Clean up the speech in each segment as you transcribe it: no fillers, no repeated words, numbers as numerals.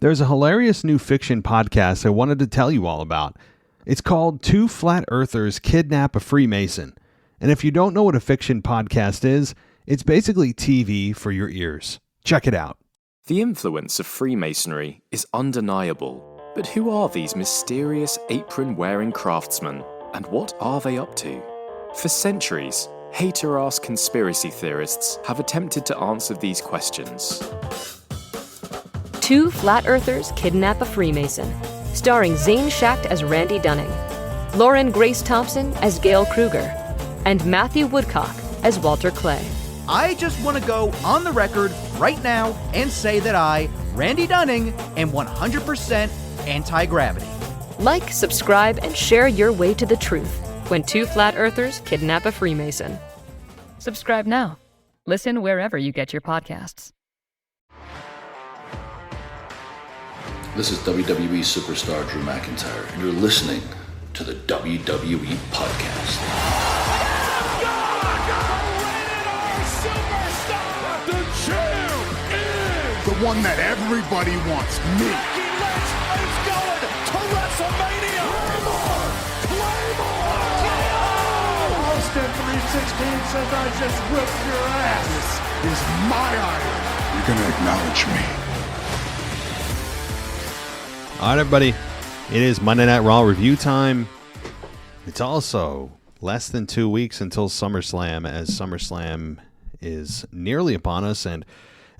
There's a hilarious new fiction podcast I wanted to tell you all about. It's called Two Flat Earthers Kidnap a Freemason. And if you don't know what a fiction podcast is, it's basically TV for your ears. Check it out. The influence of Freemasonry is undeniable. But who are these mysterious apron-wearing craftsmen? And what are they up to? For centuries, hater-ass conspiracy theorists have attempted to answer these questions. Two Flat Earthers Kidnap a Freemason, starring Zane Schacht as Randy Dunning, Lauren Grace Thompson as Gail Kruger, and Matthew Woodcock as Walter Clay. I just want to go on the record right now and say that I, Randy Dunning, am 100% anti-gravity. Like, subscribe, and share your way to the truth when Two Flat Earthers Kidnap a Freemason. Subscribe now. Listen wherever you get your podcasts. This is WWE superstar Drew McIntyre, and you're listening to the WWE Podcast. The champ is the one that everybody wants, me. Becky Lynch is going to WrestleMania. Claymore! Austin 316 says I just whipped your ass. This is my idol. You're going to acknowledge me. All right, everybody. It is Monday Night Raw review time. It's also less than 2 weeks until SummerSlam, as SummerSlam is nearly upon us. And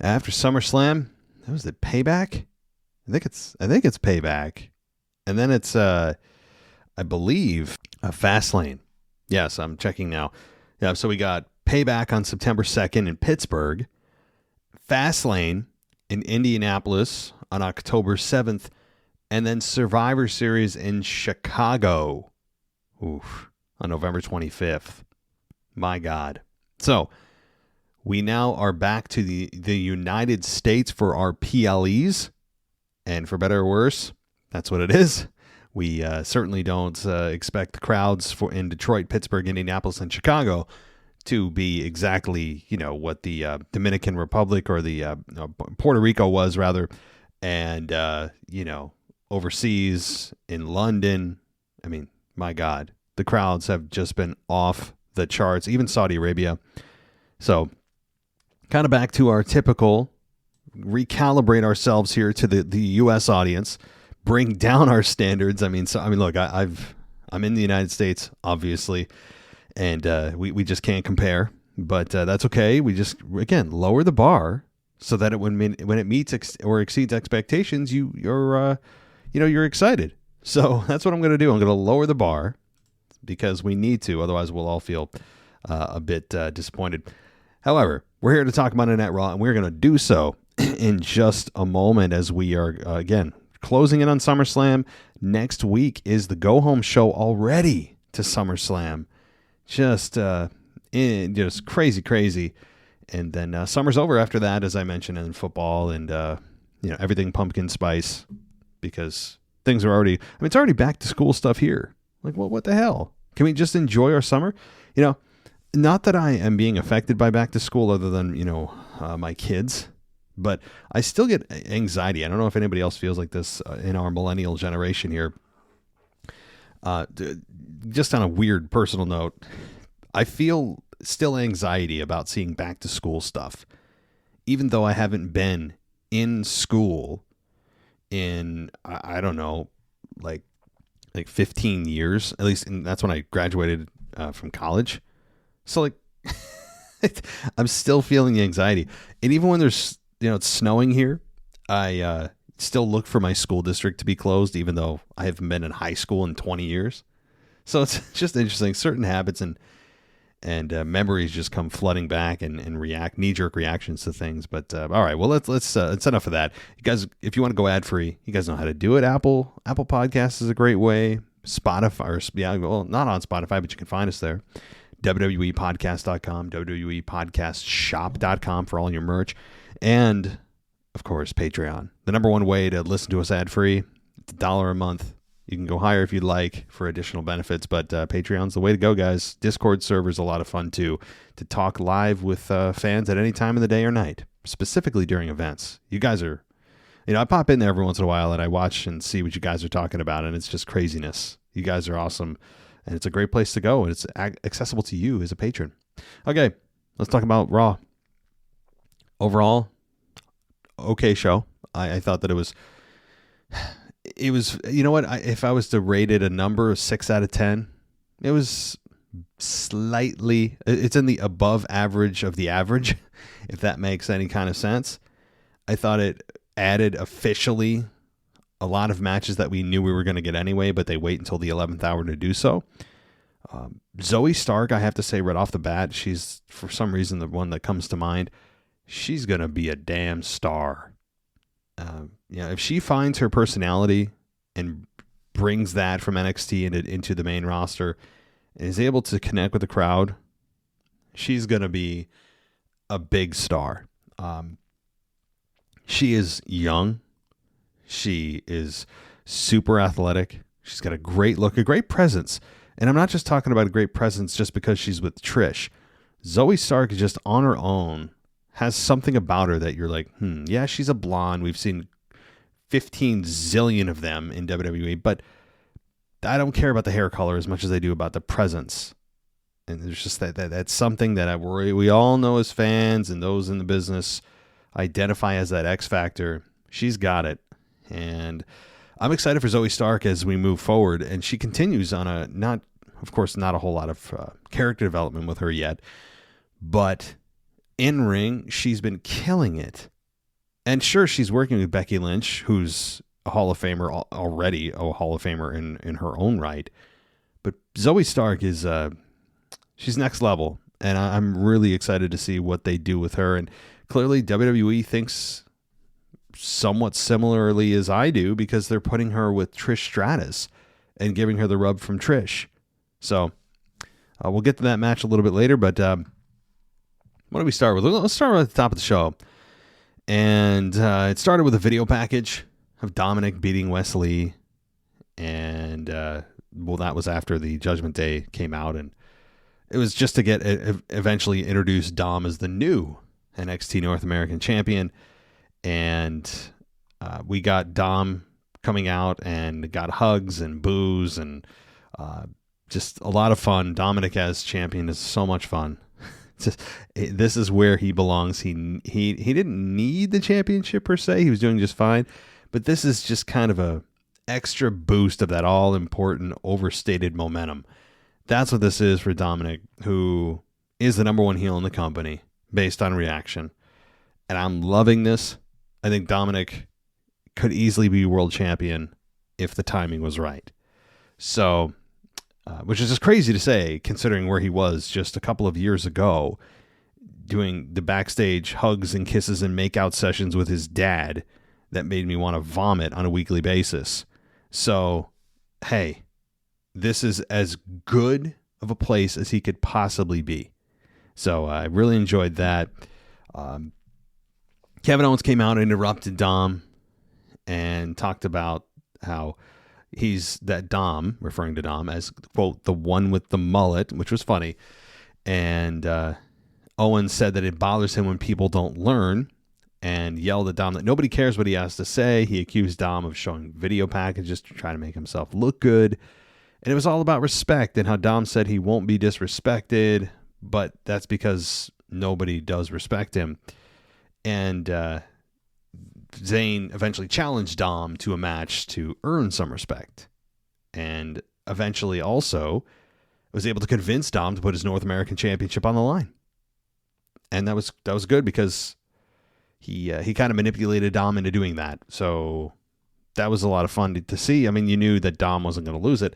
after SummerSlam, that was the Payback. I think it's Payback, and then it's I believe Fastlane. Yes, I'm checking now. Yeah, so we got Payback on September 2nd in Pittsburgh, Fastlane in Indianapolis on October 7th. And then Survivor Series in Chicago, on November 25th. My God. So we now are back to the United States for our PLEs. And for better or worse, that's what it is. We certainly don't expect the crowds in Detroit, Pittsburgh, Indianapolis, and Chicago to be exactly, what the Dominican Republic or the Puerto Rico was, rather. And, overseas in London. I mean, my God, the crowds have just been off the charts, even Saudi Arabia. So kind of back to our typical recalibrate ourselves here to the U.S. audience, bring down our standards. Look, I'm in the United States, obviously, and we just can't compare, but that's okay. We just, again, lower the bar so that when it meets or exceeds expectations, you're excited. So that's what I'm going to do. I'm going to lower the bar because we need to. Otherwise, we'll all feel a bit disappointed. However, we're here to talk Monday Night Raw, and we're going to do so in just a moment as we are, again, closing in on SummerSlam. Next week is the go-home show already to SummerSlam. Just crazy. And then summer's over after that, as I mentioned, in football and, everything pumpkin spice. Because things are already, it's already back to school stuff here. Like, what the hell? Can we just enjoy our summer? Not that I am being affected by back to school other than, my kids, but I still get anxiety. I don't know if anybody else feels like this in our millennial generation here. Just on a weird personal note, I feel still anxiety about seeing back to school stuff, even though I haven't been in school in, I don't know, like 15 years, at least. And that's when I graduated from college. So like, I'm still feeling the anxiety. And even when there's, it's snowing here, I still look for my school district to be closed, even though I haven't been in high school in 20 years. So it's just interesting. Certain habits and memories just come flooding back and knee-jerk reactions to things. But all right, well, let's enough of that. You guys, if you want to go ad-free, you guys know how to do it. Apple Podcasts is a great way. Spotify, not on Spotify, but you can find us there. WWEpodcast.com, WWEpodcastshop.com for all your merch. And, of course, Patreon. The number one way to listen to us ad-free. It's $1 a month. You can go higher if you'd like for additional benefits, but Patreon's the way to go, guys. Discord server's a lot of fun, too, to talk live with fans at any time of the day or night, specifically during events. You guys are I pop in there every once in a while and I watch and see what you guys are talking about, and it's just craziness. You guys are awesome, and it's a great place to go, and it's accessible to you as a patron. Okay, let's talk about Raw. Overall, okay show. I thought that it was, you know what? If I was to rate it a number, 6 out of 10, it was slightly, it's in the above average of the average, if that makes any kind of sense. I thought it added officially a lot of matches that we knew we were going to get anyway, but they wait until the 11th hour to do so. Zoey Stark, I have to say right off the bat, she's, for some reason, the one that comes to mind. She's going to be a damn star. If she finds her personality and brings that from NXT into the main roster and is able to connect with the crowd, she's going to be a big star. She is young. She is super athletic. She's got a great look, a great presence. And I'm not just talking about a great presence just because she's with Trish. Zoey Stark is just on her own, has something about her that you're like, yeah, she's a blonde. We've seen 15 zillion of them in WWE, but I don't care about the hair color as much as I do about the presence. And there's just that's something that we all know as fans and those in the business identify as that X factor. She's got it. And I'm excited for Zoey Stark as we move forward. And she continues on not a whole lot of character development with her yet, but in ring, she's been killing it. And sure, she's working with Becky Lynch, who's a Hall of Famer already, a Hall of Famer in her own right. But Zoey Stark is, she's next level. And I'm really excited to see what they do with her. And clearly WWE thinks somewhat similarly as I do, because they're putting her with Trish Stratus and giving her the rub from Trish. So we'll get to that match a little bit later, but what do we start with? Let's start at the top of the show. And it started with a video package of Dominic beating Wesley. And, that was after the Judgment Day came out. And it was just to get eventually introduce Dom as the new NXT North American champion. And we got Dom coming out and got hugs and boos and just a lot of fun. Dominic as champion is so much fun. This is where he belongs. He didn't need the championship per se. He was doing just fine. But this is just kind of a extra boost of that all-important, overstated momentum. That's what this is for Dominic, who is the number one heel in the company based on reaction. And I'm loving this. I think Dominic could easily be world champion if the timing was right. So, which is just crazy to say, considering where he was just a couple of years ago, doing the backstage hugs and kisses and makeout sessions with his dad that made me want to vomit on a weekly basis. So, hey, this is as good of a place as he could possibly be. So I really enjoyed that. Kevin Owens came out and interrupted Dom and talked about how he's that Dom, referring to Dom as, quote, the one with the mullet, which was funny. And Owens said that it bothers him when people don't learn and yelled at Dom that nobody cares what he has to say. He accused Dom of showing video packages to try to make himself look good. And it was all about respect and how Dom said he won't be disrespected, but that's because nobody does respect him. And Zayn eventually challenged Dom to a match to earn some respect. And eventually also was able to convince Dom to put his North American Championship on the line. And that was good because he kind of manipulated Dom into doing that. So that was a lot of fun to see. I mean, you knew that Dom wasn't going to lose it.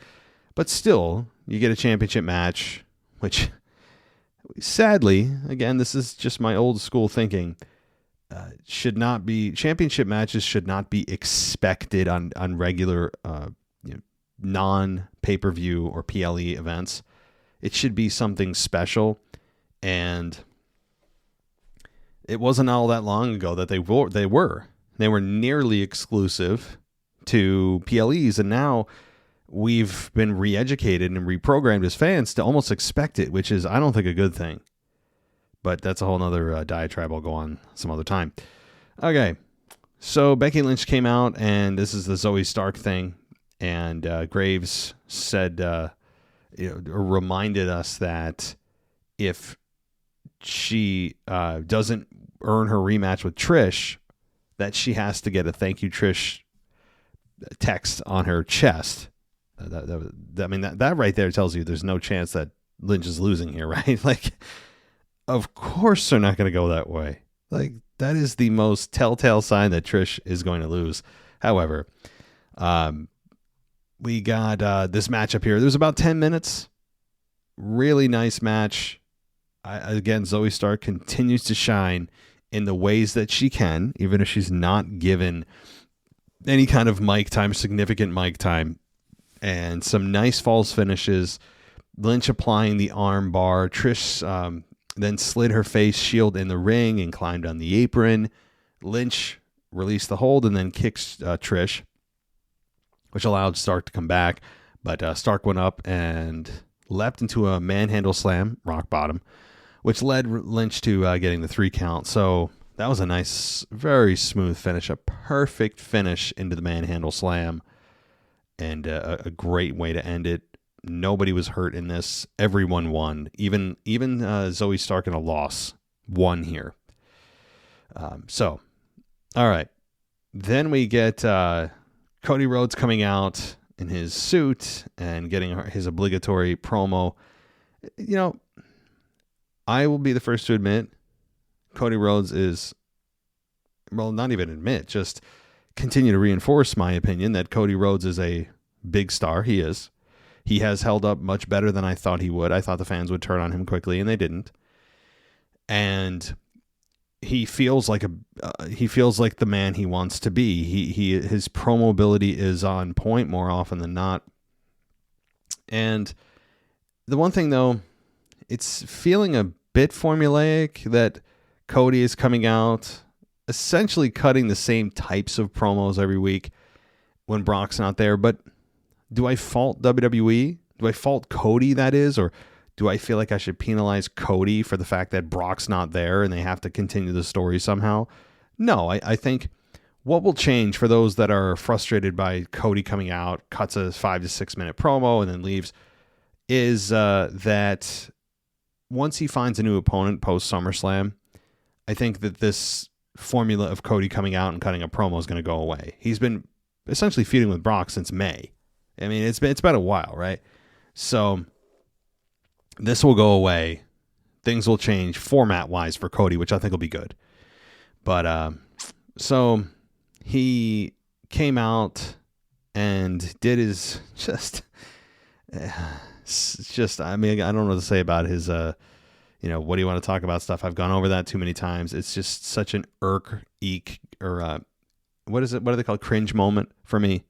But still, you get a championship match, which sadly, again, this is just my old school thinking, championship matches should not be expected on regular non-pay-per-view or PLE events. It should be something special. And it wasn't all that long ago that they were nearly exclusive to PLEs, and now we've been re-educated and reprogrammed as fans to almost expect it, which is, I don't think, a good thing. But that's a whole nother diatribe I'll go on some other time. Okay, So Becky Lynch came out, and this is the Zoey Stark thing, and Graves said, reminded us that if she doesn't earn her rematch with Trish, that she has to get a thank you Trish text on her chest. That right there tells you there's no chance that Lynch is losing here, right? Like, of course they're not going to go that way. Like, that is the most telltale sign that Trish is going to lose. However, we got this matchup here. There was about 10 minutes. Really nice match. Again, Zoey Stark continues to shine in the ways that she can, even if she's not given any kind of mic time, significant mic time. And some nice false finishes. Lynch applying the arm bar. Trish then slid her face shield in the ring and climbed on the apron. Lynch released the hold and then kicks Trish, which allowed Stark to come back. But Stark went up and leapt into a manhandle slam, rock bottom, which led Lynch to getting the 3 count. So that was a nice, very smooth finish, a perfect finish into the manhandle slam, and a great way to end it. Nobody was hurt in this. Everyone won. Even Zoey Stark in a loss won here. All right. Then we get Cody Rhodes coming out in his suit and getting his obligatory promo. I will be the first to admit Cody Rhodes is, well, not even admit, just continue to reinforce my opinion that Cody Rhodes is a big star. He is. He has held up much better than I thought he would. I thought the fans would turn on him quickly, and they didn't. And he feels like the man he wants to be. His promo ability is on point more often than not. And the one thing, though, it's feeling a bit formulaic that Cody is coming out, essentially cutting the same types of promos every week when Brock's not there. But do I fault WWE? Do I fault Cody, that is? Or do I feel like I should penalize Cody for the fact that Brock's not there and they have to continue the story somehow? No, I think what will change for those that are frustrated by Cody coming out, cuts a 5 to 6 minute promo and then leaves, is that once he finds a new opponent post SummerSlam, I think that this formula of Cody coming out and cutting a promo is going to go away. He's been essentially feuding with Brock since May. I mean, it's been a while, right? So this will go away. Things will change format-wise for Cody, which I think will be good. But so he came out and did his I mean, I don't know what to say about his what do you want to talk about stuff? I've gone over that too many times. It's just such an what is it? What are they called? Cringe moment for me.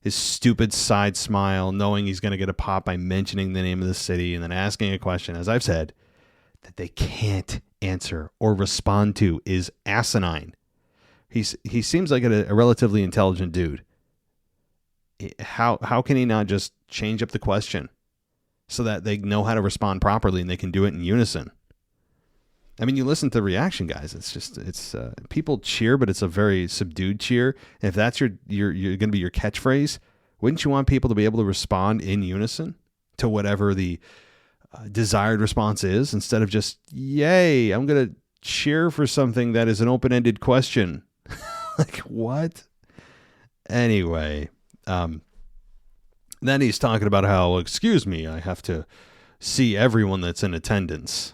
His stupid side smile, knowing he's going to get a pop by mentioning the name of the city and then asking a question, as I've said, that they can't answer or respond to is asinine. He seems like a relatively intelligent dude. How can he not just change up the question so that they know how to respond properly and they can do it in unison? I mean, you listen to the reaction, guys. It's people cheer, but it's a very subdued cheer. And if that's your going to be your catchphrase, wouldn't you want people to be able to respond in unison to whatever the desired response is, instead of just, yay, I'm going to cheer for something that is an open-ended question? Like, what? Anyway, then he's talking about how, excuse me, I have to see everyone that's in attendance.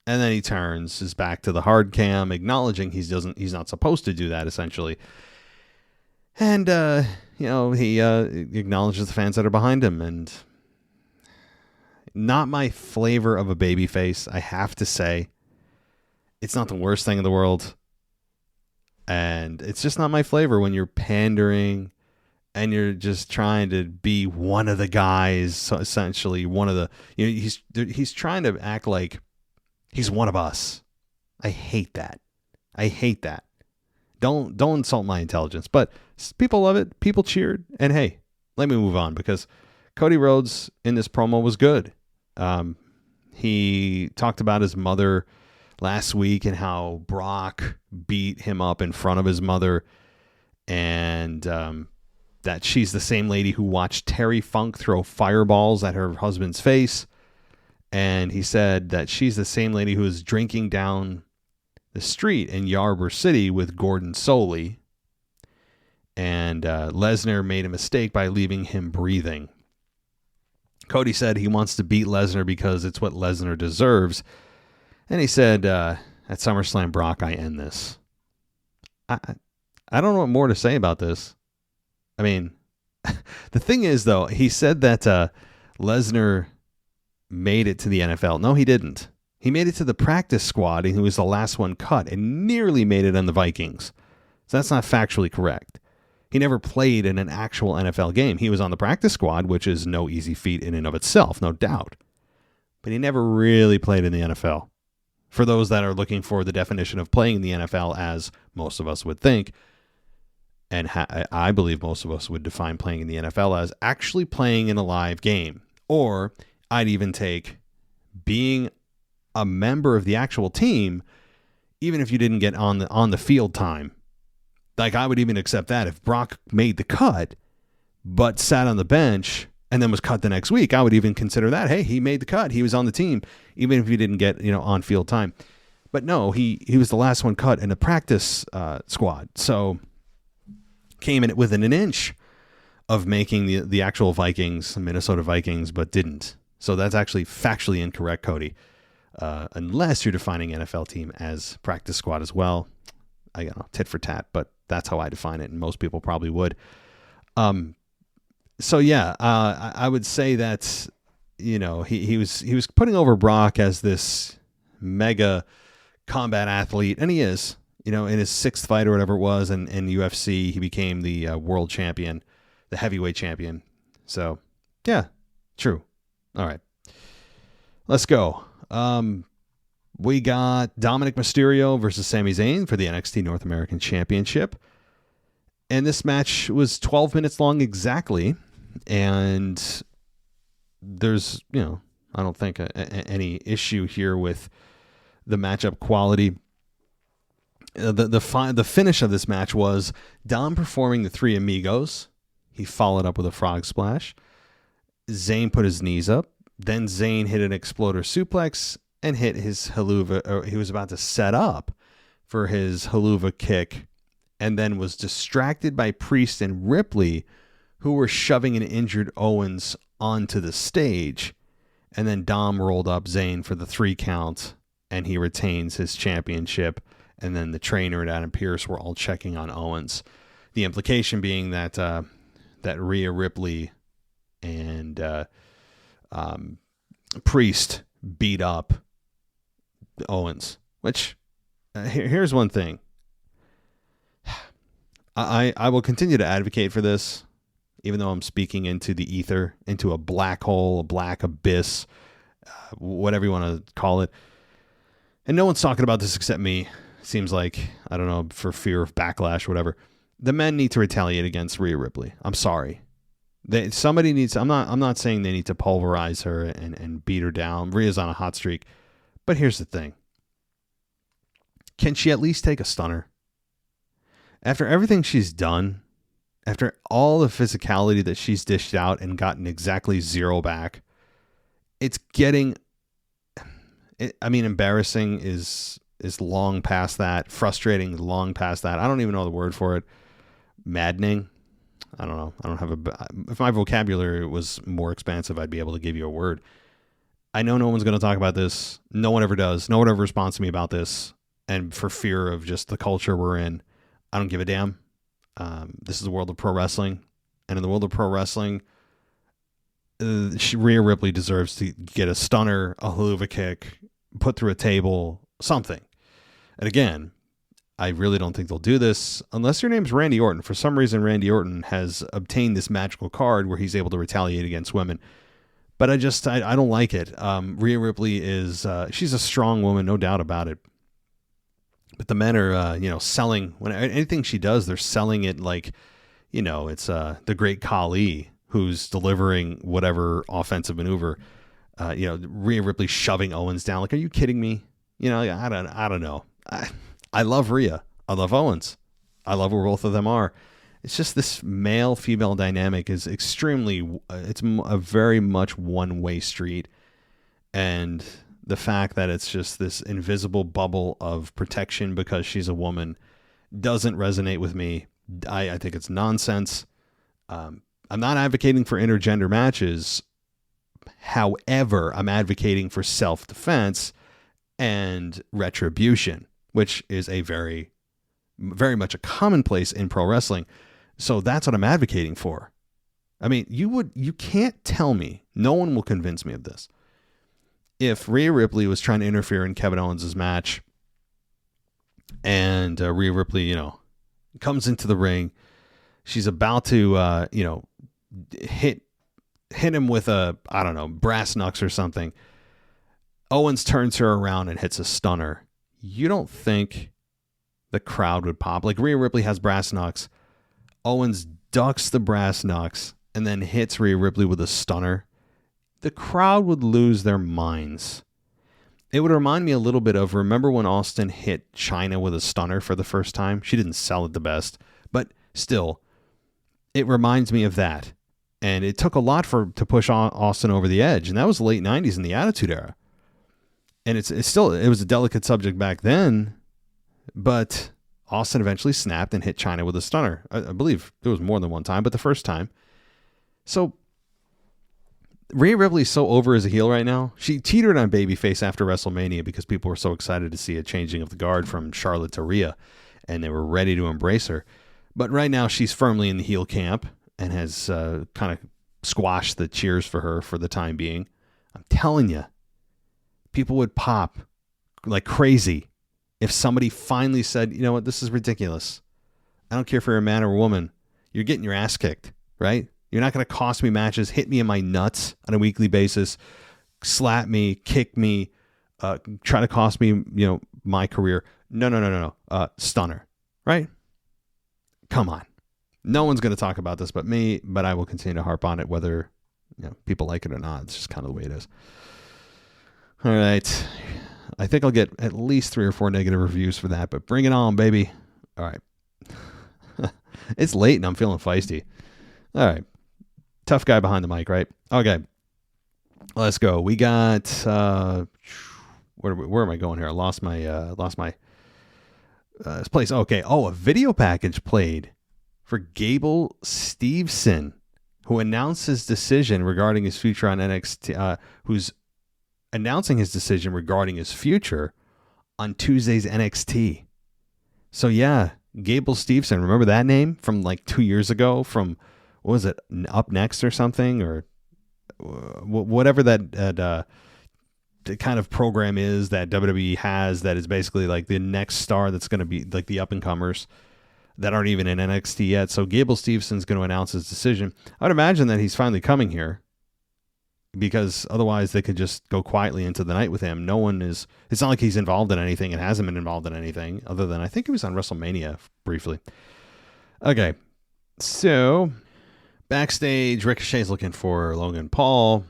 And then he turns his back to the hard cam, acknowledging he's not supposed to do that, essentially. And, he acknowledges the fans that are behind him. And not my flavor of a babyface, I have to say. It's not the worst thing in the world. And it's just not my flavor when you're pandering and you're just trying to be one of the guys, so essentially one of the... he's trying to act like he's one of us. I hate that. Don't insult my intelligence. But people love it. People cheered. And hey, let me move on, because Cody Rhodes in this promo was good. He talked about his mother last week and how Brock beat him up in front of his mother, and that she's the same lady who watched Terry Funk throw fireballs at her husband's face. And he said that she's the same lady who was drinking down the street in Ybor City with Gordon Soley. And Lesnar made a mistake by leaving him breathing. Cody said he wants to beat Lesnar because it's what Lesnar deserves. And he said, at SummerSlam, Brock, I end this. I don't know what more to say about this. I mean, the thing is, though, he said that Lesnar made it to the NFL. No, he didn't. He made it to the practice squad, and he was the last one cut and nearly made it on the Vikings. So that's not factually correct. He never played in an actual NFL game. He was on the practice squad, which is no easy feat in and of itself, no doubt. But he never really played in the NFL. For those that are looking for the definition of playing in the NFL, as most of us would think, and I believe most of us would define playing in the NFL as actually playing in a live game. Or I'd even take being a member of the actual team, even if you didn't get on the field time. Like, I would even accept that if Brock made the cut, but sat on the bench and then was cut the next week. I would even consider that. Hey, he made the cut. He was on the team, even if he didn't get, on field time. But no, he was the last one cut in the practice squad. So came in within an inch of making the actual Vikings, Minnesota Vikings, but didn't. So that's actually factually incorrect, Cody. Unless you're defining NFL team as practice squad as well. I don't know, tit for tat, but that's how I define it, and most people probably would. So yeah, I would say that he was putting over Brock as this mega combat athlete, and he is. In his sixth fight or whatever it was, and in UFC, he became the world champion, the heavyweight champion. So yeah, true. All right, let's go. We got Dominic Mysterio versus Sami Zayn for the NXT North American Championship. And this match was 12 minutes long exactly. And there's, I don't think any issue here with the matchup quality. The finish of this match was Dom performing the Three Amigos. He followed up with a frog splash. Zayn put his knees up. Then Zayn hit an exploder suplex and hit his haluva, or he was about to set up for his haluva kick, and then was distracted by Priest and Ripley, who were shoving an injured Owens onto the stage. And then Dom rolled up Zayn for the 3 count, and he retains his championship. And then the trainer and Adam Pearce were all checking on Owens. The implication being that that Rhea Ripley and Priest beat up Owens. Which, here's one thing. I will continue to advocate for this, even though I'm speaking into the ether, into a black hole, a black abyss, whatever you want to call it. And no one's talking about this except me. Seems like, I don't know, for fear of backlash or whatever. The men need to retaliate against Rhea Ripley. I'm sorry. Somebody needs. I'm not saying they need to pulverize her and beat her down. Rhea's on a hot streak. But here's the thing. Can she at least take a stunner? After everything she's done, after all the physicality that she's dished out and gotten exactly 0 back, it's getting... embarrassing is long past that. Frustrating is long past that. I don't even know the word for it. Maddening. I don't know. I don't have if my vocabulary was more expansive, I'd be able to give you a word. I know no one's going to talk about this. No one ever does. No one ever responds to me about this. And for fear of just the culture we're in, I don't give a damn. This is the world of pro wrestling. And in the world of pro wrestling, Rhea Ripley deserves to get a stunner, a haluva kick, put through a table, something. And again, I really don't think they'll do this unless your name's Randy Orton. For some reason, Randy Orton has obtained this magical card where he's able to retaliate against women. But I don't like it. Rhea Ripley is, she's a strong woman, no doubt about it. But the men are, selling, when anything she does, they're selling it like, it's the great Khali who's delivering whatever offensive maneuver. Rhea Ripley shoving Owens down. Like, are you kidding me? I don't know. I love Rhea. I love Owens. I love where both of them are. It's just this male-female dynamic is extremely, it's a very much one-way street. And the fact that it's just this invisible bubble of protection because she's a woman doesn't resonate with me. I think it's nonsense. I'm not advocating for intergender matches. However, I'm advocating for self-defense and retribution, which is a very, very much a commonplace in pro wrestling. So that's what I'm advocating for. I mean, you can't tell me, no one will convince me of this. If Rhea Ripley was trying to interfere in Kevin Owens' match and Rhea Ripley, comes into the ring, she's about to, hit him with brass knucks or something. Owens turns her around and hits a stunner. You don't think the crowd would pop? Like Rhea Ripley has brass knucks. Owens ducks the brass knucks and then hits Rhea Ripley with a stunner. The crowd would lose their minds. It would remind me a little bit of, remember when Austin hit Chyna with a stunner for the first time? She didn't sell it the best, but still, it reminds me of that. And it took a lot to push Austin over the edge, and that was the late 90s in the Attitude Era. And it was a delicate subject back then, but Austin eventually snapped and hit Chyna with a stunner. I believe there was more than one time, but the first time. So Rhea Ripley's so over as a heel right now. She teetered on babyface after WrestleMania because people were so excited to see a changing of the guard from Charlotte to Rhea, and they were ready to embrace her. But right now she's firmly in the heel camp and has kind of squashed the cheers for her for the time being. I'm telling you, people would pop like crazy if somebody finally said, you know what, this is ridiculous. I don't care if you're a man or a woman. You're getting your ass kicked, right? You're not going to cost me matches, hit me in my nuts on a weekly basis, slap me, kick me, try to cost me, my career. No. Stunner, right? Come on. No one's going to talk about this but me, but I will continue to harp on it whether people like it or not. It's just kind of the way it is. All right. I think I'll get at least 3 or 4 negative reviews for that, but bring it on, baby. All right. It's late and I'm feeling feisty. All right. Tough guy behind the mic, right? Okay. Let's go. We got where am I going here? I lost my place. Okay. Oh, a video package played for Gable Steveson, who announced his decision regarding his future on NXT, who's announcing his decision regarding his future on Tuesday's NXT. So yeah, Gable Steveson, remember that name from like 2 years ago from, what was it, Up Next or something, or whatever that kind of program is that WWE has that is basically like the next star that's going to be like the up-and-comers that aren't even in NXT yet. So Gable Stevenson's going to announce his decision. I would imagine that he's finally coming here because otherwise they could just go quietly into the night with him. It's not like he's involved in anything and hasn't been involved in anything other than I think he was on WrestleMania briefly. Okay, so backstage, Ricochet's looking for Logan Paul.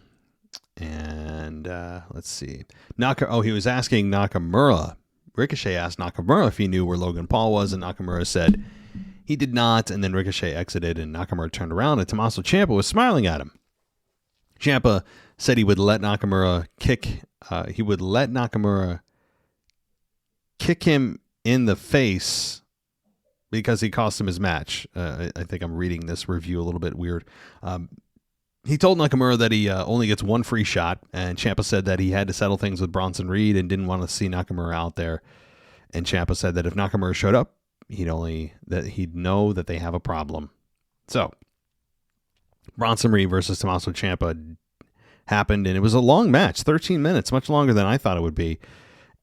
And let's see. He was asking Nakamura. Ricochet asked Nakamura if he knew where Logan Paul was, and Nakamura said he did not. And then Ricochet exited, and Nakamura turned around, and Tommaso Ciampa was smiling at him. Ciampa said he would let Nakamura kick him in the face because he cost him his match. I think I'm reading this review a little bit weird. He told Nakamura that he only gets one free shot, and Ciampa said that he had to settle things with Bronson Reed and didn't want to see Nakamura out there. And Ciampa said that if Nakamura showed up, he'd know that they have a problem. So Bronson Reed versus Tommaso Ciampa happened, and it was a long match, 13 minutes, much longer than I thought it would be.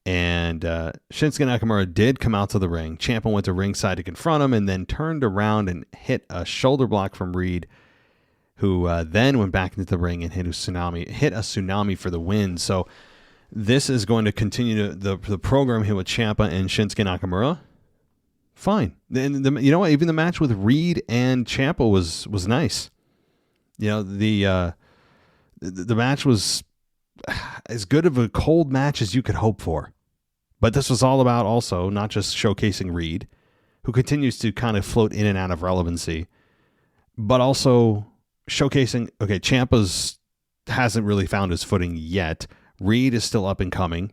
And Shinsuke Nakamura did come out to the ring. Ciampa went to ringside to confront him and then turned around and hit a shoulder block from Reed, who then went back into the ring and hit a tsunami for the win. So this is going to continue the program here with Ciampa and Shinsuke Nakamura. Fine. You know what? Even the match with Reed and Ciampa was nice. The match was as good of a cold match as you could hope for. But this was all about also not just showcasing Reed, who continues to kind of float in and out of relevancy, but also showcasing, okay, Ciampa hasn't really found his footing yet. Reed is still up and coming.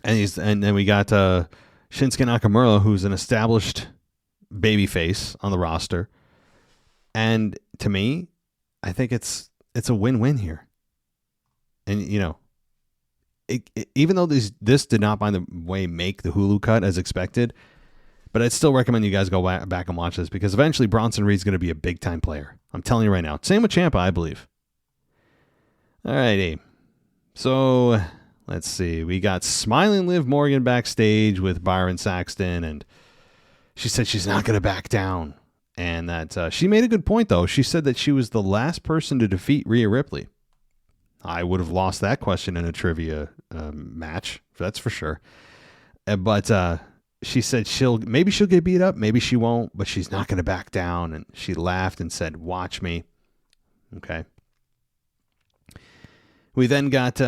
And then we got Shinsuke Nakamura, who's an established babyface on the roster. And to me, I think it's a win-win here. And, you know, even though this did not, by the way, make the Hulu cut as expected, but I'd still recommend you guys go back and watch this, because eventually Bronson Reed's going to be a big-time player. I'm telling you right now. Same with Ciampa, I believe. All righty. So, let's see. We got Smiling Liv Morgan backstage with Byron Saxton, and she said she's not going to back down. And that she made a good point, though. She said that she was the last person to defeat Rhea Ripley. I would have lost that question in a trivia match, that's for sure. But she said maybe she'll get beat up, maybe she won't, but she's not going to back down. And she laughed and said, "Watch me." Okay. We then got,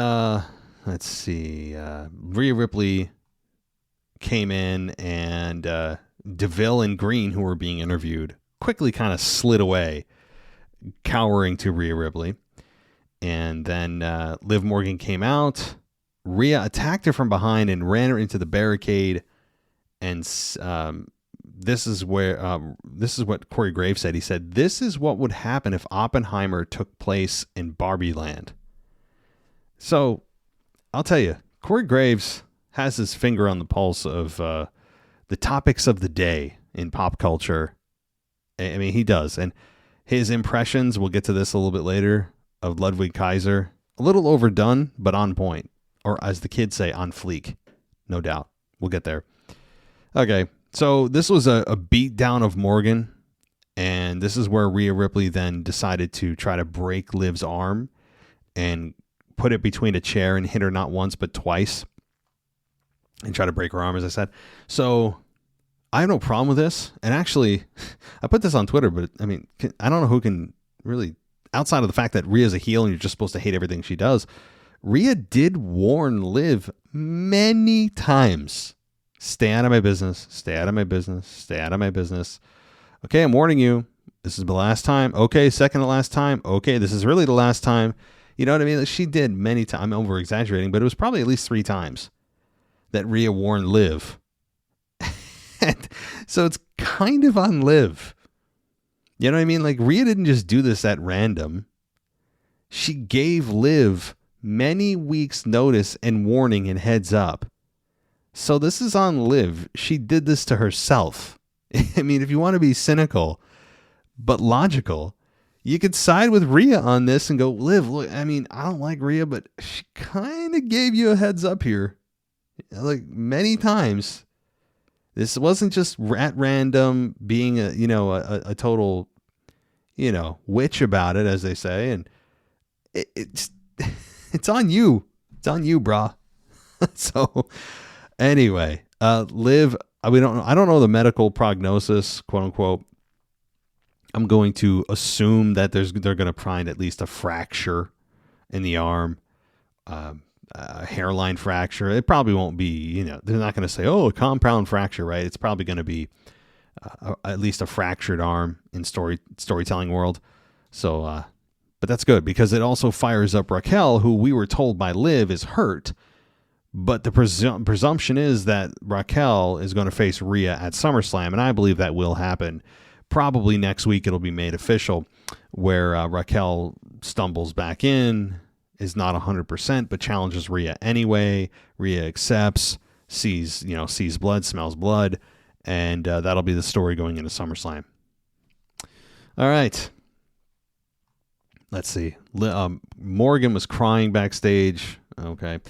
let's see, Rhea Ripley came in, and DeVille and Green, who were being interviewed, quickly kind of slid away, cowering to Rhea Ripley. And then Liv Morgan came out. Rhea attacked her from behind and ran her into the barricade. And this is what Corey Graves said. He said, "This is what would happen if Oppenheimer took place in Barbie Land." So I'll tell you, Corey Graves has his finger on the pulse of the topics of the day in pop culture. I mean, he does. And his impressions, we'll get to this a little bit later, of Ludwig Kaiser, a little overdone, but on point. Or as the kids say, on fleek. No doubt. We'll get there. Okay, so this was a beat down of Morgan. And this is where Rhea Ripley then decided to try to break Liv's arm and put it between a chair and hit her not once but twice. And try to break her arm, as I said. So I have no problem with this. And actually, I put this on Twitter, but I mean, I don't know who can really, outside of the fact that Rhea's a heel and you're just supposed to hate everything she does, Rhea did warn Liv many times. Stay out of my business. Stay out of my business. Stay out of my business. Okay, I'm warning you. This is the last time. Okay, second to last time. Okay, this is really the last time. You know what I mean? She did many times. I'm over-exaggerating, but it was probably at least 3 times that Rhea warned Liv. And so it's kind of on Liv. You know what I mean? Like, Rhea didn't just do this at random. She gave Liv many weeks' notice and warning and heads up. So this is on Liv. She did this to herself. I mean, if you want to be cynical but logical, you could side with Rhea on this and go, Liv, look, I mean, I don't like Rhea, but she kind of gave you a heads up here. Like, many times. This wasn't just at random being a total, witch about it, as they say. And it's on you. It's on you, brah. So anyway, Liv, I don't know the medical prognosis, quote unquote. I'm going to assume that they're going to find at least a fracture in the arm, a hairline fracture. It probably won't be, they're not going to say, oh, a compound fracture, right? It's probably going to be at least a fractured arm in storytelling world. So, but that's good because it also fires up Raquel, who we were told by Liv is hurt. But the presumption is that Raquel is going to face Rhea at SummerSlam, and I believe that will happen. Probably next week it'll be made official, where Raquel stumbles back in, is not 100%, but challenges Rhea anyway. Rhea accepts, sees blood, smells blood, and that'll be the story going into SummerSlam. All right. Let's see. Morgan was crying backstage. Okay.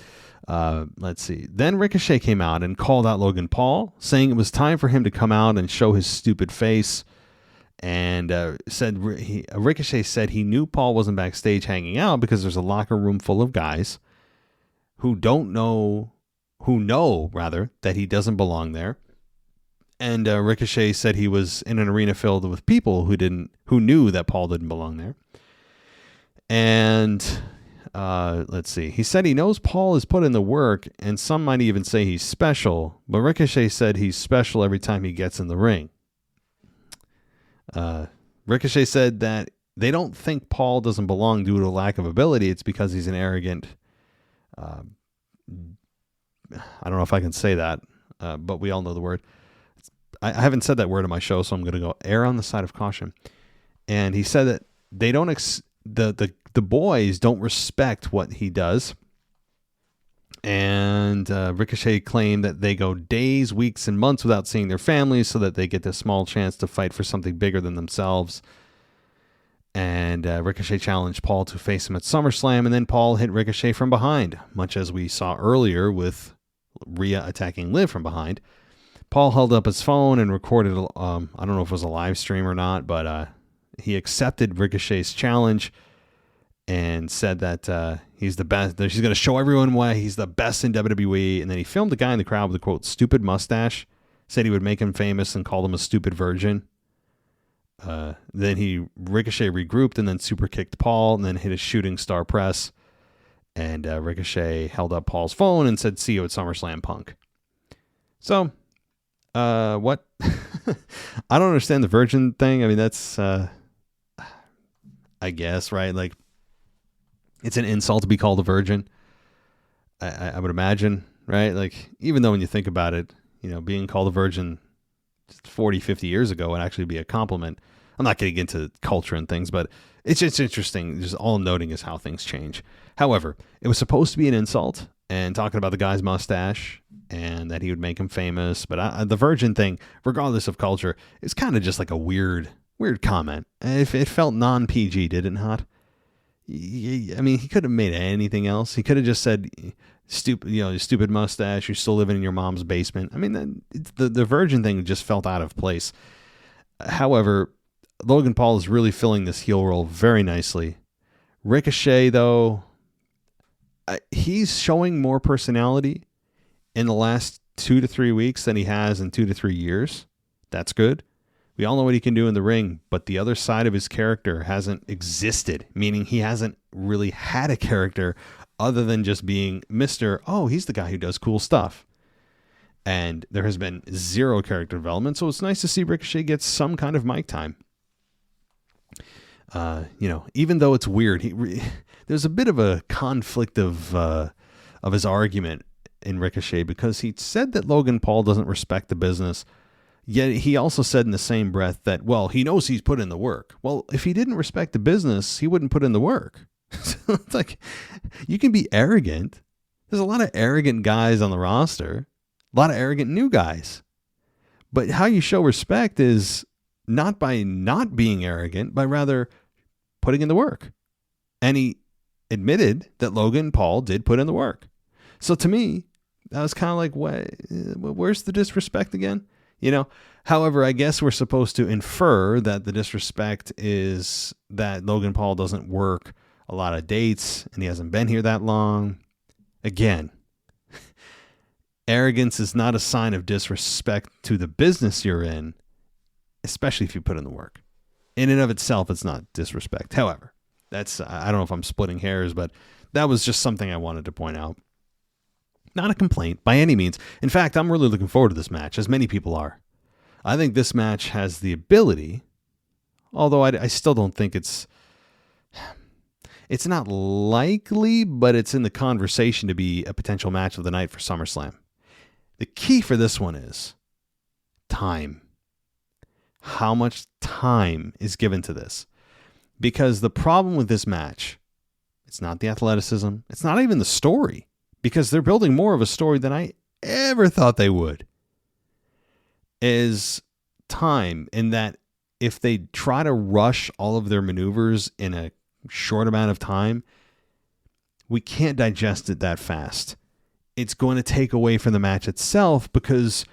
Let's see. Then Ricochet came out and called out Logan Paul, saying it was time for him to come out and show his stupid face. And Ricochet said he knew Paul wasn't backstage hanging out because there's a locker room full of guys who know that he doesn't belong there. And Ricochet said he was in an arena filled with people who knew that Paul didn't belong there. And let's see. He said he knows Paul has put in the work, and some might even say he's special, but Ricochet said he's special every time he gets in the ring. Ricochet said that they don't think Paul doesn't belong due to a lack of ability. It's because he's an arrogant... I don't know if I can say that, but we all know the word. I haven't said that word on my show, so I'm going to go err on the side of caution. And he said that they don't the boys don't respect what he does. And Ricochet claimed that they go days, weeks, and months without seeing their families so that they get this small chance to fight for something bigger than themselves. And Ricochet challenged Paul to face him at SummerSlam, and then Paul hit Ricochet from behind, much as we saw earlier with Rhea attacking Liv from behind. Paul held up his phone and recorded, I don't know if it was a live stream or not, but he accepted Ricochet's challenge and said that he's the best. He's going to show everyone why he's the best in WWE. And then he filmed the guy in the crowd with a, quote, stupid mustache, said he would make him famous and called him a stupid virgin. Then Ricochet regrouped and then super kicked Paul and then hit a shooting star press. And Ricochet held up Paul's phone and said, see you at SummerSlam, punk. So, what? I don't understand the virgin thing. I mean, that's, I guess, right? Like, it's an insult to be called a virgin. I would imagine, right? Like, even though when you think about it, you know, being called a virgin 40, 50 years ago would actually be a compliment. I'm not getting into culture and things, but it's just interesting. Just all I'm noting is how things change. However, it was supposed to be an insult and talking about the guy's mustache and that he would make him famous. But the virgin thing, regardless of culture, is kind of just like a weird comment. It felt non-PG, did it not? I mean, he could have made anything else. He could have just said, stupid mustache, you're still living in your mom's basement. I mean, the virgin thing just felt out of place. However, Logan Paul is really filling this heel role very nicely. Ricochet, though, he's showing more personality in the last 2 to 3 weeks than he has in 2 to 3 years. That's good. We all know what he can do in the ring, but the other side of his character hasn't existed, meaning he hasn't really had a character other than just being Mr. Oh, he's the guy who does cool stuff. And there has been zero character development, so it's nice to see Ricochet get some kind of mic time. Even though it's weird, there's a bit of a conflict of his argument in Ricochet because he said that Logan Paul doesn't respect the business. Yet he also said in the same breath that, well, he knows he's put in the work. Well, if he didn't respect the business, he wouldn't put in the work. It's like, you can be arrogant. There's a lot of arrogant guys on the roster, a lot of arrogant new guys. But how you show respect is not by not being arrogant, but rather putting in the work. And he admitted that Logan Paul did put in the work. So to me, that was kind of like, where's the disrespect again? You know, however, I guess we're supposed to infer that the disrespect is that Logan Paul doesn't work a lot of dates and he hasn't been here that long. Again, arrogance is not a sign of disrespect to the business you're in, especially if you put in the work. In and of itself, it's not disrespect. However, I don't know if I'm splitting hairs, but that was just something I wanted to point out. Not a complaint by any means. In fact, I'm really looking forward to this match, as many people are. I think this match has the ability, although I still don't think it's not likely, but it's in the conversation to be a potential match of the night for SummerSlam. The key for this one is time. How much time is given to this? Because the problem with this match, it's not the athleticism, it's not even the story. Because they're building more of a story than I ever thought they would, is time, in that if they try to rush all of their maneuvers in a short amount of time, we can't digest it that fast. It's going to take away from the match itself because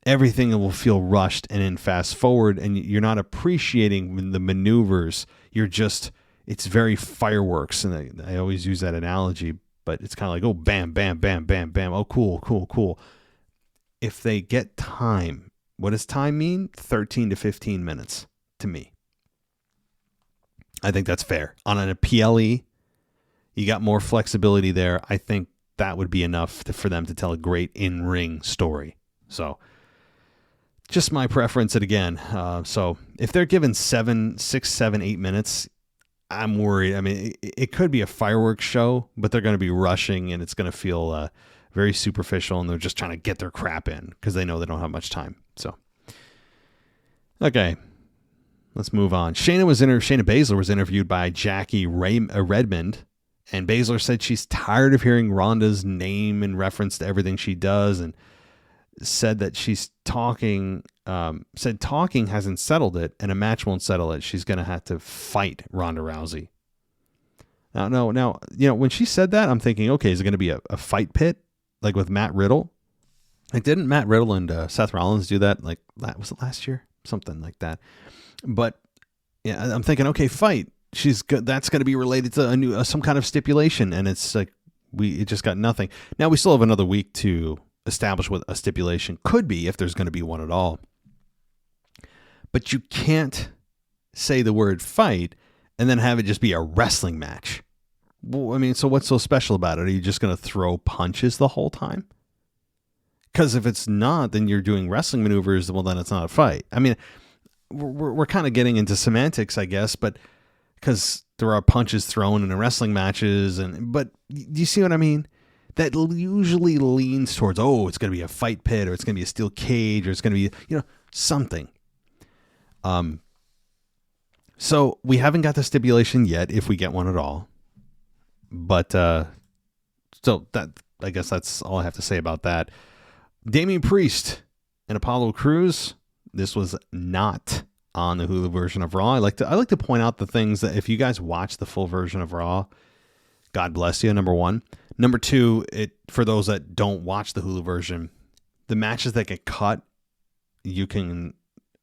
everything will feel rushed and in fast forward, and you're not appreciating the maneuvers. It's very fireworks, and I always use that analogy. But it's kind of like, oh, bam, bam, bam, bam, bam. Oh, cool, cool, cool. If they get time, what does time mean? 13 to 15 minutes to me. I think that's fair. On a PLE, You got more flexibility there. I think that would be enough for them to tell a great in-ring story. So, just my preference. And again, so if they're given 6, 7, 8 minutes, I'm worried. I mean, it could be a fireworks show, but they're going to be rushing, and it's going to feel very superficial, and they're just trying to get their crap in because they know they don't have much time. So, okay, let's move on. Shayna Baszler was interviewed by Jackie Redmond, and Baszler said she's tired of hearing Ronda's name in reference to everything she does, and said that talking hasn't settled it, and a match won't settle it. She's going to have to fight Ronda Rousey. Now, when she said that, I'm thinking, okay, is it going to be a fight pit like with Matt Riddle? Like, didn't Matt Riddle and Seth Rollins do that? Like, was it last year? Something like that. But yeah, I'm thinking, okay, fight. That's going to be related to some kind of stipulation, and it's like it just got nothing. Now we still have another week to establish what a stipulation could be, if there's going to be one at all. But you can't say the word fight and then have it just be a wrestling match. Well, I mean, so what's so special about it? Are you just going to throw punches the whole time? Because if it's not, then you're doing wrestling maneuvers. Well, then it's not a fight. I mean, we're kind of getting into semantics, I guess, but because there are punches thrown in the wrestling matches, but do you see what I mean? That usually leans towards, it's going to be a fight pit, or it's going to be a steel cage, or it's going to be, something. So we haven't got the stipulation yet, if we get one at all. But so that, I guess that's all I have to say about that. Damian Priest and Apollo Crews. This was not on the Hulu version of Raw. I like to point out the things that, if you guys watch the full version of Raw, God bless you, number one. Number two, for those that don't watch the Hulu version, the matches that get cut, you can,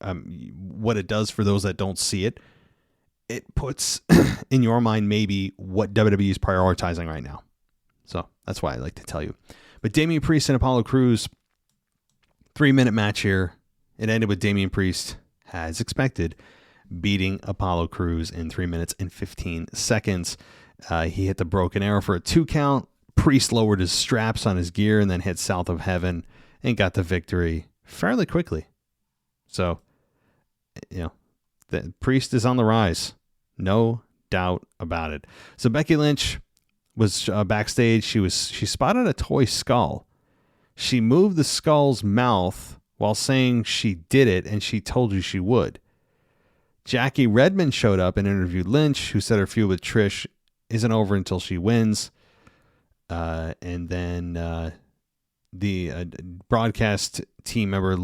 what it does for those that don't see it, it puts in your mind maybe what WWE is prioritizing right now. So that's why I like to tell you. But Damian Priest and Apollo Crews, 3-minute match here. It ended with Damian Priest, as expected, beating Apollo Crews in 3 minutes and 15 seconds. He hit the broken arrow for a 2 count. Priest lowered his straps on his gear and then hit South of Heaven and got the victory fairly quickly. So, the Priest is on the rise. No doubt about it. So Becky Lynch was backstage. She spotted a toy skull. She moved the skull's mouth while saying she did it, and she told you she would. Jackie Redmond showed up and interviewed Lynch, who said her feud with Trish isn't over until she wins. And then the broadcast team member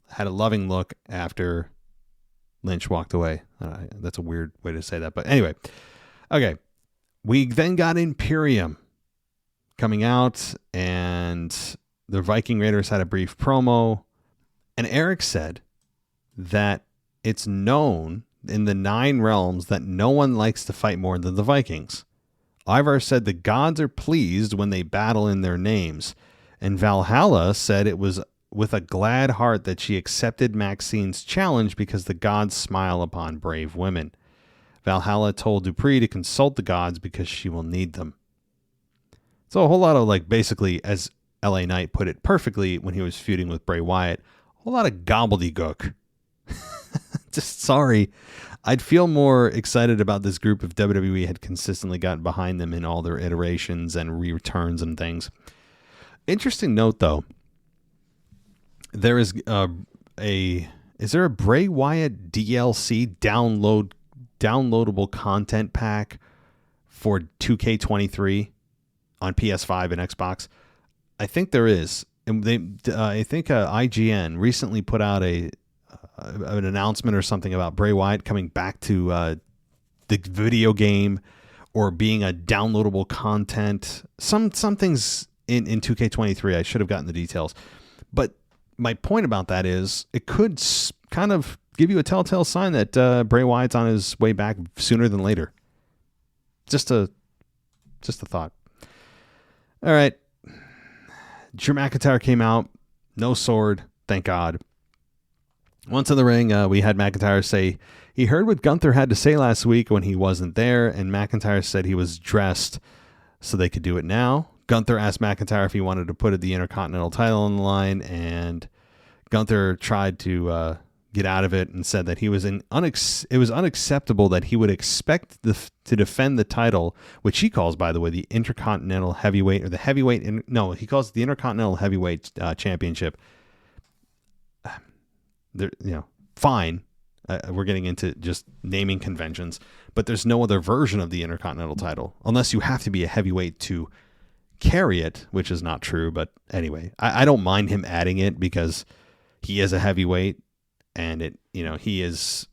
had a loving look after Lynch walked away. That's a weird way to say that. But anyway, okay. We then got Imperium coming out, and the Viking Raiders had a brief promo. And Eric said that it's known in the 9 realms that no one likes to fight more than the Vikings. Ivar said the gods are pleased when they battle in their names. And Valhalla said it was with a glad heart that she accepted Maxine's challenge because the gods smile upon brave women. Valhalla told Dupree to consult the gods because she will need them. So a whole lot of, basically, as LA Knight put it perfectly when he was feuding with Bray Wyatt, a whole lot of gobbledygook. Just sorry. I'd feel more excited about this group if WWE had consistently gotten behind them in all their iterations and returns and things. Interesting note, though. There is is there a Bray Wyatt DLC downloadable content pack for 2K23 on PS5 and Xbox? I think there is. And I think IGN recently put out an announcement or something about Bray Wyatt coming back to the video game or being a downloadable content. Some things in 2K23. I should have gotten the details. But my point about that is it could kind of give you a telltale sign that Bray Wyatt's on his way back sooner than later. Just a thought. All right. Drew McIntyre came out. No sword. Thank God. Once in the ring, we had McIntyre say He heard what Gunther had to say last week when he wasn't there, and McIntyre said he was dressed so they could do it now. Gunther asked McIntyre if he wanted to put the Intercontinental title on the line, and Gunther tried to get out of it and said that it was unacceptable that he would expect to defend the title, which he calls, by the way, the Intercontinental Heavyweight, or the Heavyweight. He calls it the Intercontinental Heavyweight Championship. Fine. We're getting into just naming conventions, but there's no other version of the Intercontinental title unless you have to be a heavyweight to carry it, which is not true. But anyway, I don't mind him adding it because he is a heavyweight, and he has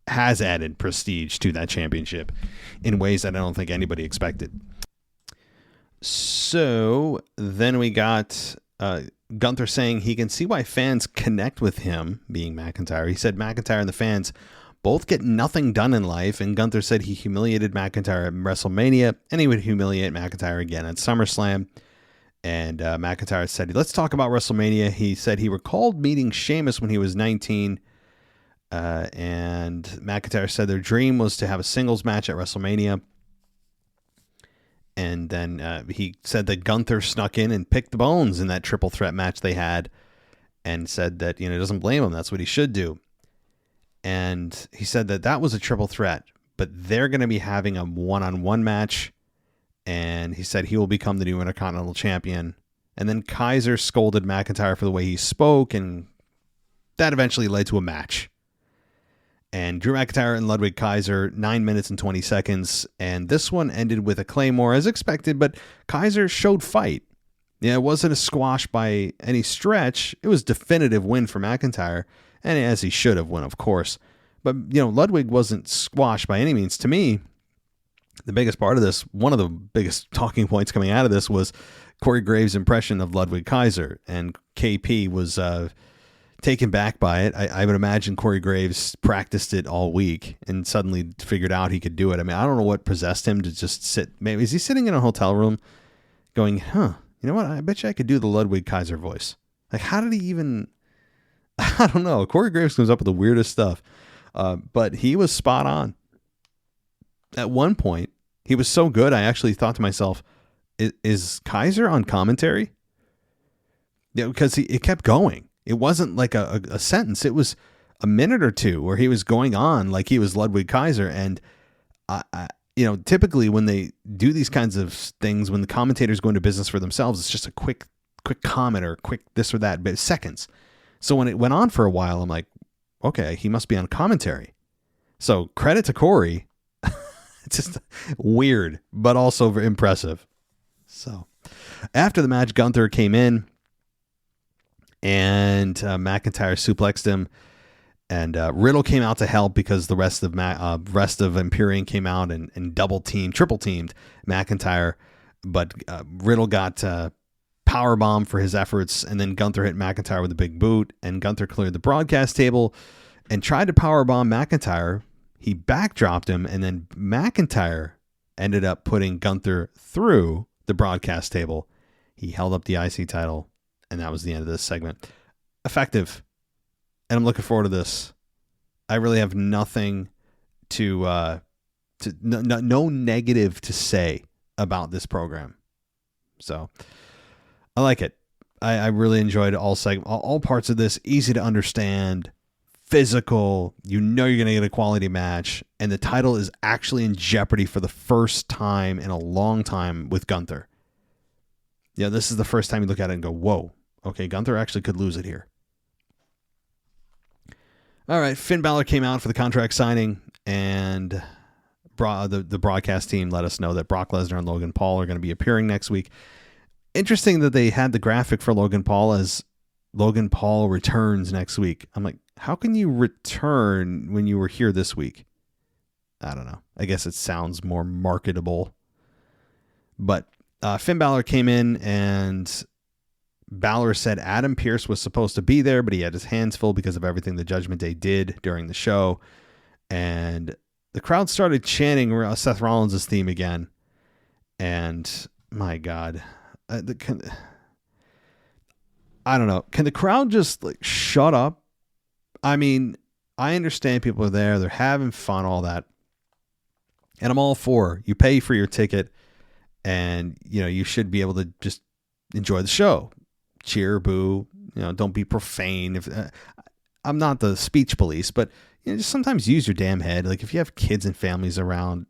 added prestige to that championship in ways that I don't think anybody expected. So then we got Gunther saying he can see why fans connect with him, being McIntyre. He said McIntyre and the fans both get nothing done in life, and Gunther said he humiliated McIntyre at WrestleMania, and he would humiliate McIntyre again at SummerSlam. And McIntyre said, let's talk about WrestleMania. He said he recalled meeting Sheamus when he was 19, and McIntyre said their dream was to have a singles match at WrestleMania. And then he said that Gunther snuck in and picked the bones in that triple threat match they had, and said that, doesn't blame him. That's what he should do. And he said that was a triple threat, but they're going to be having a one-on-one match. And he said he will become the new Intercontinental Champion. And then Kaiser scolded McIntyre for the way he spoke, and that eventually led to a match. And Drew McIntyre and Ludwig Kaiser, 9 minutes and 20 seconds. And this one ended with a Claymore as expected, but Kaiser showed fight. Yeah, it wasn't a squash by any stretch. It was a definitive win for McIntyre, and as he should have won, of course. But, Ludwig wasn't squashed by any means. To me, the biggest part of this, one of the biggest talking points coming out of this, was Corey Graves' impression of Ludwig Kaiser. And KP was taken back by it. I would imagine Corey Graves practiced it all week and suddenly figured out he could do it. I mean, I don't know what possessed him to just sit. Maybe is he sitting in a hotel room going, you know what? I bet you I could do the Ludwig Kaiser voice. Like, how did he even, I don't know. Corey Graves comes up with the weirdest stuff. But he was spot on. At one point, he was so good, I actually thought to myself, is Kaiser on commentary? Yeah, because it kept going. It wasn't like a sentence. It was a minute or two where he was going on like he was Ludwig Kaiser. And, typically when they do these kinds of things, when the commentators go into business for themselves, it's just a quick comment or quick this or that, but seconds. So when it went on for a while, I'm like, okay, he must be on commentary. So credit to Corey. It's just weird, but also very impressive. So after the match, Gunther came in, and McIntyre suplexed him, and Riddle came out to help because the rest of Imperium came out and triple teamed McIntyre, but Riddle got powerbomb for his efforts, and then Gunther hit McIntyre with a big boot, and Gunther cleared the broadcast table and tried to powerbomb McIntyre. He backdropped him, and then McIntyre ended up putting Gunther through the broadcast table. He held up the IC title, and that was the end of this segment. Effective. And I'm looking forward to this. I really have nothing no negative to say about this program. So I like it. I really enjoyed all parts of this. Easy to understand, physical. You're going to get a quality match, and the title is actually in jeopardy for the first time in a long time with Gunther. Yeah, this is the first time you look at it and go, whoa, okay, Gunther actually could lose it here. All right, Finn Balor came out for the contract signing, and the broadcast team let us know that Brock Lesnar and Logan Paul are going to be appearing next week. Interesting that they had the graphic for Logan Paul as Logan Paul returns next week. I'm like, how can you return when you were here this week? I don't know. I guess it sounds more marketable. But Finn Balor came in, and Balor said Adam Pearce was supposed to be there, but he had his hands full because of everything the Judgment Day did during the show. And the crowd started chanting Seth Rollins' theme again. And my God, I don't know. Can the crowd just shut up? I mean, I understand people are there. They're having fun, all that. And I'm all for, you pay for your ticket and, you should be able to just enjoy the show. Cheer, boo, don't be profane. If I'm not the speech police, but just sometimes use your damn head. Like if you have kids and families around,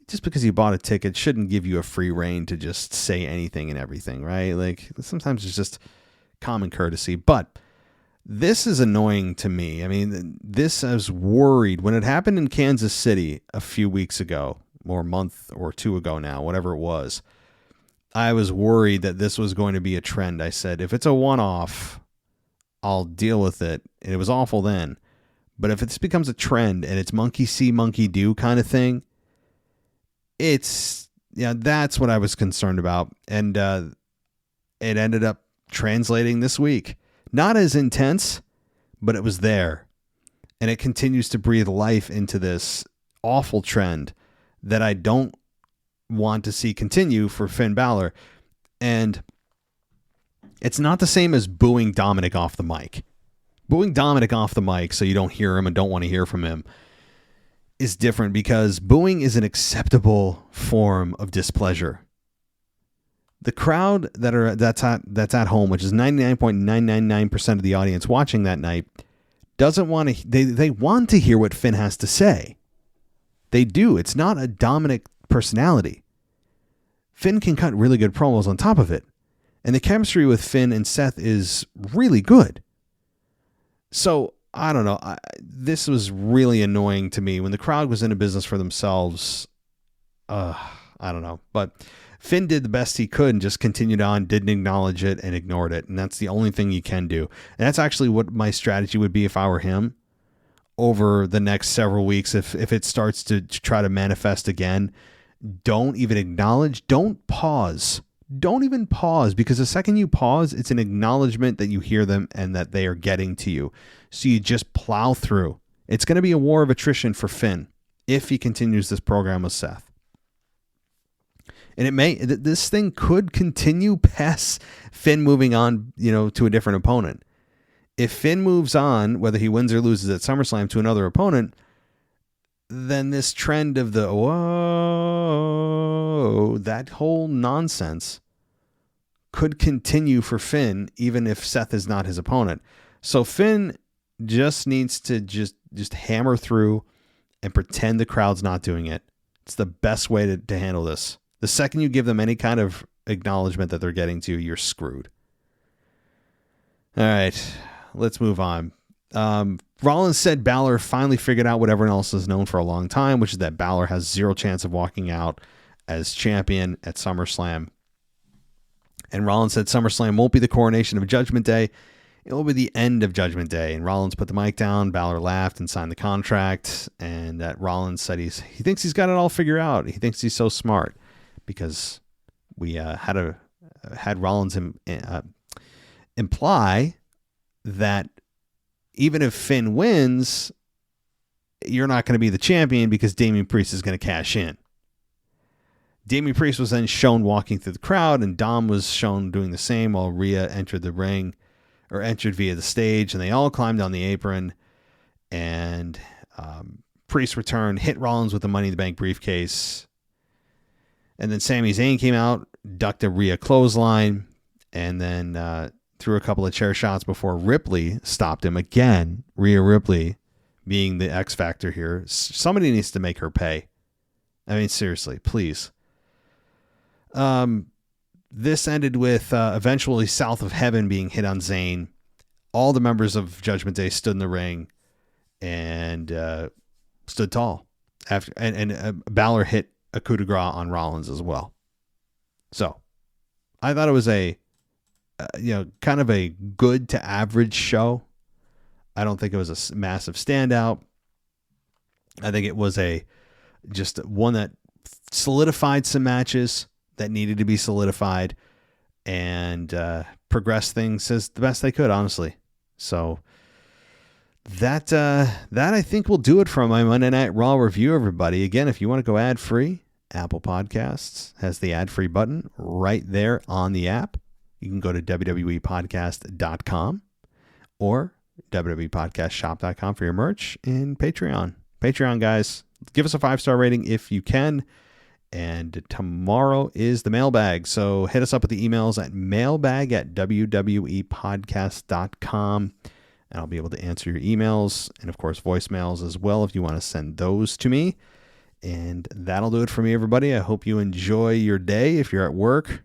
just because you bought a ticket shouldn't give you a free rein to just say anything and everything, right? Like sometimes it's just common courtesy, but this is annoying to me. I mean, I was worried when it happened in Kansas City a few weeks ago, or a month or two ago now, whatever it was. I was worried that this was going to be a trend. I said, if it's a one-off, I'll deal with it. And it was awful then. But if this becomes a trend and it's monkey see, monkey do kind of thing, that's what I was concerned about. And it ended up translating this week. Not as intense, but it was there. And it continues to breathe life into this awful trend that I don't want to see continue for Finn Balor. And it's not the same as booing Dominic off the mic. Booing Dominic off the mic so you don't hear him and don't want to hear from him is different, because booing is an acceptable form of displeasure. The crowd that's at home, which is 99.999% of the audience watching that night, doesn't want to. They want to hear what Finn has to say. They do. It's not a Dominic personality. Finn can cut really good promos on top of it, and the chemistry with Finn and Seth is really good. So I don't know. This was really annoying to me when the crowd was in a business for themselves. I don't know, but Finn did the best he could and just continued on, didn't acknowledge it and ignored it. And that's the only thing you can do. And that's actually what my strategy would be if I were him over the next several weeks. If it starts to try to manifest again, don't even acknowledge, don't pause. Don't even pause, because the second you pause, it's an acknowledgement that you hear them and that they are getting to you. So you just plow through. It's going to be a war of attrition for Finn if he continues this program with Seth. And this thing could continue past Finn moving on, to a different opponent. If Finn moves on, whether he wins or loses at SummerSlam, to another opponent, then this trend of the, whoa, that whole nonsense could continue for Finn, even if Seth is not his opponent. So Finn just needs to just hammer through and pretend the crowd's not doing it. It's the best way to handle this. The second you give them any kind of acknowledgement that they're getting to, you're screwed. All right, let's move on. Rollins said Balor finally figured out what everyone else has known for a long time, which is that Balor has zero chance of walking out as champion at SummerSlam. And Rollins said SummerSlam won't be the coronation of Judgment Day. It will be the end of Judgment Day. And Rollins put the mic down. Balor laughed and signed the contract. And that Rollins said he thinks he's got it all figured out. He thinks he's so smart, because we had Rollins imply that even if Finn wins, you're not going to be the champion because Damian Priest is going to cash in. Damian Priest was then shown walking through the crowd, and Dom was shown doing the same while Rhea entered the ring, or entered via the stage, and they all climbed on the apron, and Priest returned, hit Rollins with the Money in the Bank briefcase, and then Sami Zayn came out, ducked a Rhea clothesline, and then threw a couple of chair shots before Ripley stopped him again. Rhea Ripley being the X factor here. Somebody needs to make her pay. I mean, seriously, please. This ended with eventually South of Heaven being hit on Zayn. All the members of Judgment Day stood in the ring and stood tall. And Balor hit a coup de grace on Rollins as well. So I thought it was a kind of a good to average show. I don't think it was a massive standout. I think it was just one that solidified some matches that needed to be solidified, and progressed things as the best they could, honestly. So that I think will do it for my Monday Night Raw review, everybody. Again, if you want to go ad-free, Apple Podcasts has the ad-free button right there on the app. You can go to wwepodcast.com or WWEpodcastshop.com for your merch, and Patreon. Patreon, guys, give us a 5-star rating if you can. And tomorrow is the mailbag. So hit us up with the emails at mailbag@wwepodcast.com. And I'll be able to answer your emails and, of course, voicemails as well if you want to send those to me. And that'll do it for me, everybody. I hope you enjoy your day. If you're at work,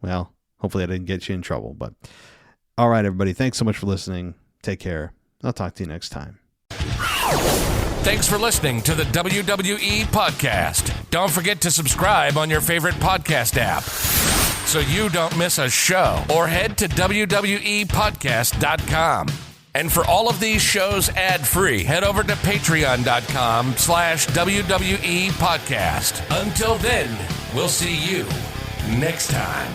well, hopefully I didn't get you in trouble. But all right, everybody, thanks so much for listening. Take care. I'll talk to you next time. Thanks for listening to the WWE Podcast. Don't forget to subscribe on your favorite podcast app so you don't miss a show, or head to WWEpodcast.com. And for all of these shows ad-free, head over to patreon.com/WWE Podcast. Until then, we'll see you next time.